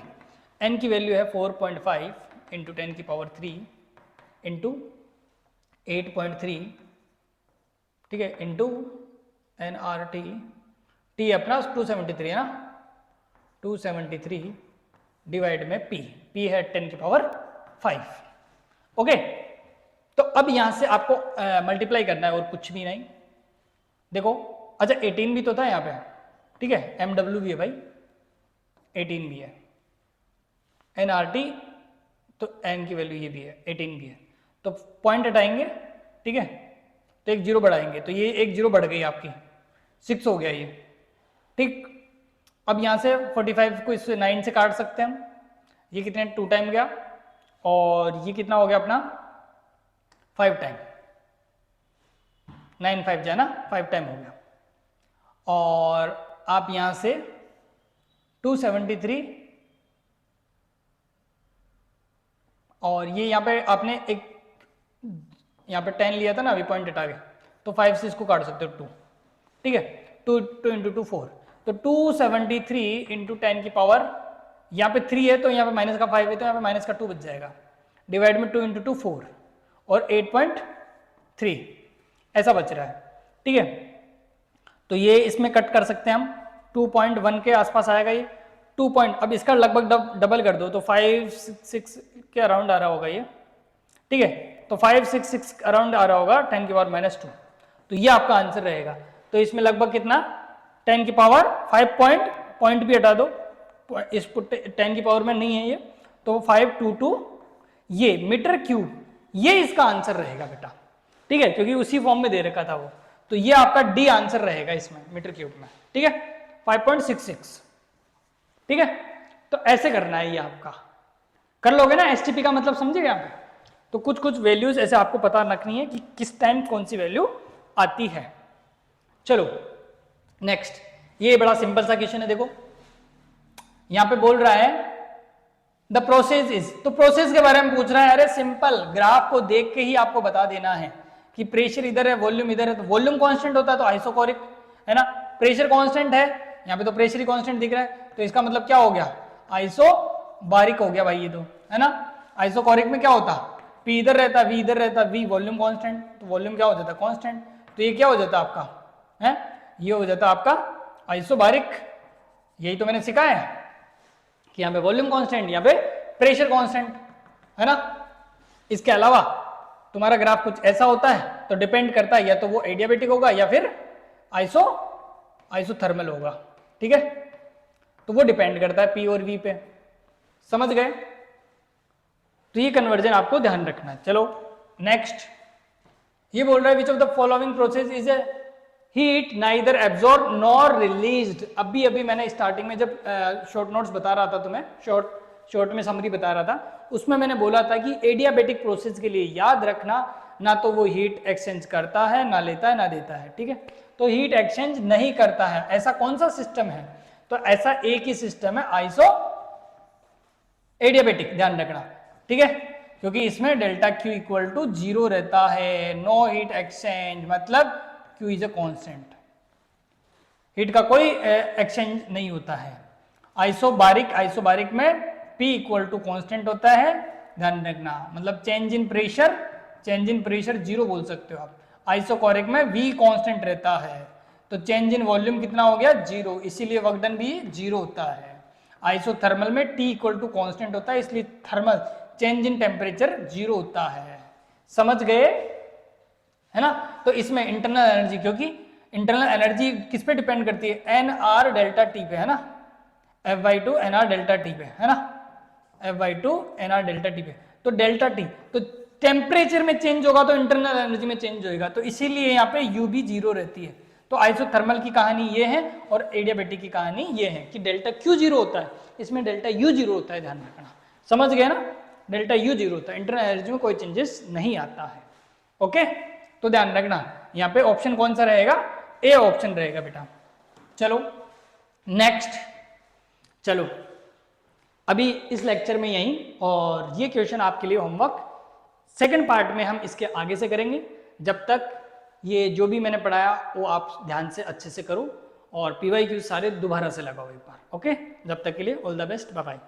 N की वैल्यू है 4.5 इंटू 10⁻³ इंटू 8.3, ठीक है, इंटू nRT, T अपना 273 है ना, 273 डिवाइड में P है 10⁵। ओके, तो अब यहां से आपको मल्टीप्लाई करना है और कुछ भी नहीं। देखो अच्छा 18 भी तो था यहाँ पे, ठीक है, MW भी है भाई, 18 भी है, nRT तो n की वैल्यू ये भी है 18 भी है, तो पॉइंट हटाएंगे, ठीक है, तो एक जीरो बढ़ाएंगे, तो ये एक जीरो बढ़ गई आपकी, 6 हो गया ये, ठीक। अब यहाँ से 45 को इससे 9 से काट सकते हैं हम, ये कितने 2 टाइम गया, और ये कितना हो गया अपना 5 टाइम, 9 5 जाना 5 टाइम हो गया। और आप यहाँ से 273 और ये यहाँ पे आपने एक यहाँ पे 10 लिया था ना, अभी पॉइंट हटा के, तो 5 से इसको काट सकते हो 2, ठीक है, 2 इंटू 2 4, तो 273 इंटू 10 की पावर, यहाँ पे 3 है तो यहाँ पे माइनस का 5 है तो यहाँ पे माइनस का 2 बच जाएगा, डिवाइड में 2 इंटू 2 4 और 8.3 ऐसा बच रहा है, ठीक है। तो ये इसमें कट कर सकते हैं हम, 2.1 के आसपास आएगा ये 2 पॉइंट, अब इसका लगभग डबल कर दो तो 5 6 के अराउंड आ रहा होगा ये, ठीक है, तो 5 6 6 अराउंड आ रहा होगा 10⁻², तो ये आपका आंसर रहेगा। तो इसमें लगभग कितना 10 की पावर 5 पॉइंट भी हटा दो, इस 10 की पावर में नहीं है ये, तो 522 ये मीटर क्यूब, ये इसका आंसर रहेगा बेटा, ठीक है, क्योंकि उसी फॉर्म में दे रखा था वो, तो ये आपका डी आंसर रहेगा इसमें मीटर क्यूब में, ठीक है, 5.66। ठीक है, तो ऐसे करना है, ये आपका कर लोगे ना। एसटीपी का मतलब समझे यहाँ पे? तो कुछ कुछ वैल्यूज ऐसे आपको पता रखनी है कि किस टाइम कौन सी वैल्यू आती है। चलो नेक्स्ट, ये बड़ा सिंपल सा क्वेश्चन है। देखो यहां पे बोल रहा है द प्रोसेस इज, तो प्रोसेस के बारे में पूछ रहा है। अरे सिंपल, ग्राफ को देख के ही आपको बता देना है कि प्रेशर इधर है, वॉल्यूम इधर है। तो वॉल्यूम कांस्टेंट होता है तो आइसोकोरिक है ना, प्रेशर कांस्टेंट है, यहाँ पे तो प्रेशर ही कांस्टेंट दिख रहा है, तो इसका मतलब क्या हो गया, आइसोबारिक हो गया भाई ये तो, है ना। आइसोकोरिक में क्या होता, पी इधर रहता, वी इधर रहता, वी वॉल्यूम कांस्टेंट, तो वॉल्यूम क्या हो जाता, कांस्टेंट। तो ये क्या हो जाता आपका है, ये हो जाता आपका आइसोबारिक। यही तो मैंने सिखाया है कि यहाँ पे वॉल्यूम कांस्टेंट, यहाँ पे प्रेशर कांस्टेंट, है ना। इसके अलावा तुम्हारा ग्राफ कुछ ऐसा होता है तो डिपेंड करता है या तो वो एडियाबेटिक होगा या फिर आइसोथर्मल होगा। ठीक है, तो वो डिपेंड करता है पी और वी पे। समझ गए? तो ये कन्वर्जन आपको ध्यान रखना है। चलो नेक्स्ट, ये बोल रहा है which of the following process is a heat neither absorb nor released. अभी अभी मैंने स्टार्टिंग में जब शॉर्ट नोट्स बता रहा था तुम्हें, शॉर्ट में समरी बता रहा था, उसमें मैंने बोला था कि एडियाबेटिक प्रोसेस के लिए याद रखना, ना तो वो हीट एक्सचेंज करता है, ना लेता है, ना देता है। ठीक है, तो हीट एक्सचेंज नहीं करता है, ऐसा कौन सा सिस्टम है, तो ऐसा एक ही सिस्टम है, आइसो एडियाबेटिक, ध्यान रखना। ठीक है, क्योंकि इसमें डेल्टा क्यू इक्वल टू 0 रहता है, नो हीट एक्सचेंज, मतलब Q is a constant, heat का कोई एक्सचेंज नहीं होता है। आइसोबारिक में P इक्वल टू कांस्टेंट होता है, ध्यान रखना, मतलब चेंज इन प्रेशर 0 बोल सकते हो आप। आइसोकोरिक में V कांस्टेंट रहता है, तो चेंज इन वॉल्यूम कितना हो गया, 0, इसीलिए वर्क डन भी 0 होता है। आइसोथर्मल में T इक्वल टू कांस्टेंट होता है, इसलिए थर्मल चेंज इन टेम्परेचर 0 होता है। समझ गए, है ना। तो इसमें इंटरनल एनर्जी, क्योंकि इंटरनल एनर्जी किस पे डिपेंड करती है, एन आर डेल्टा टी पे, है ना, F/2 N R delta T पे, है ना, F/2 N R delta T पे। तो डेल्टा टी, तो टेम्परेचर में चेंज होगा तो इंटरनल एनर्जी में चेंज होगा, तो इसीलिए यहाँ पे यू भी 0 रहती है। तो आइसोथर्मल की कहानी ये है और एडियाबेटिक की कहानी ये है कि डेल्टा क्यू 0 होता है, इसमें डेल्टा यू 0 होता है, ध्यान रखना। समझ गए ना, डेल्टा यू 0 होता है, इंटरनल एनर्जी में कोई चेंजेस नहीं आता है। ओके, तो ध्यान रखना यहाँ पे ऑप्शन कौन सा रहेगा, ए ऑप्शन रहेगा बेटा। चलो नेक्स्ट, चलो अभी इस लेक्चर में यही, और ये क्वेश्चन आपके लिए होमवर्क सेकंड पार्ट में हम इसके आगे से करेंगे। जब तक ये जो भी मैंने पढ़ाया वो आप ध्यान से अच्छे से करो और PYQ सारे दोबारा से लगाओ एक बार। ओके, जब तक के लिए all the best, bye bye.